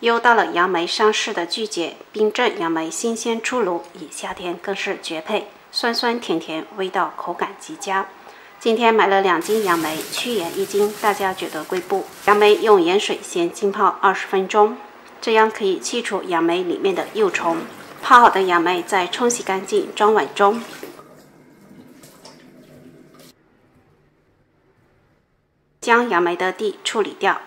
又到了杨梅上市的季节，冰镇杨梅新鲜出炉，以夏天更是绝配，酸酸甜甜，味道口感极佳。今天买了2斤杨梅，去盐1斤，大家觉得贵不？杨梅用盐水先浸泡20分钟，这样可以去除杨梅里面的幼虫。泡好的杨梅再冲洗干净，装碗中。将杨梅的蒂处理掉。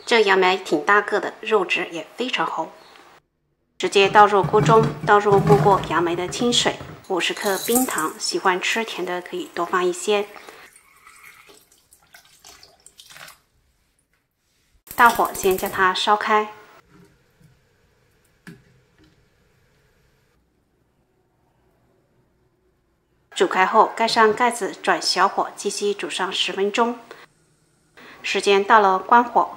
这杨梅挺大个的，肉质也非常厚。直接倒入锅中，倒入没过杨梅的清水，50克冰糖，喜欢吃甜的可以多放一些。大火先将它烧开。煮开后，盖上盖子，转小火继续煮上10分钟。时间到了，关火。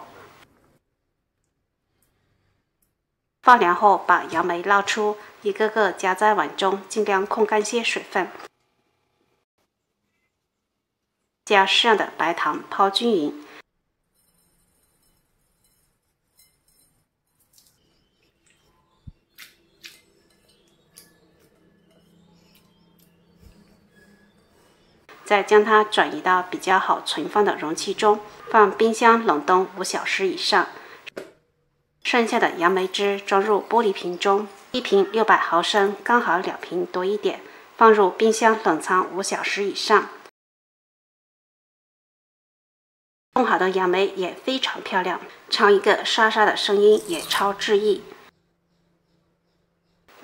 放凉后，把杨梅捞出，一个个夹在碗中，尽量控干些水分。加适量的白糖，泡均匀。再将它转移到比较好存放的容器中，放冰箱冷冻5小时以上。剩下的杨梅汁装入玻璃瓶中，1瓶600毫升，刚好2瓶多一点，放入冰箱冷藏5小时以上。冻好的杨梅也非常漂亮，唱一个沙沙的声音也超治愈。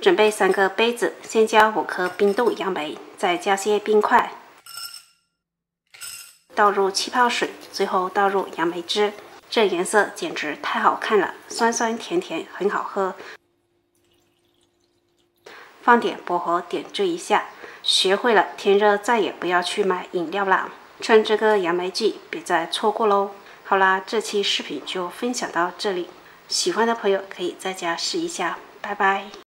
准备3个杯子，先加5颗冰冻杨梅，再加些冰块，倒入气泡水，最后倒入杨梅汁。这颜色简直太好看了，酸酸甜甜，很好喝。放点薄荷点缀一下。学会了，天热再也不要去买饮料啦，趁这个杨梅季别再错过喽。好啦，这期视频就分享到这里，喜欢的朋友可以在家试一下，拜拜。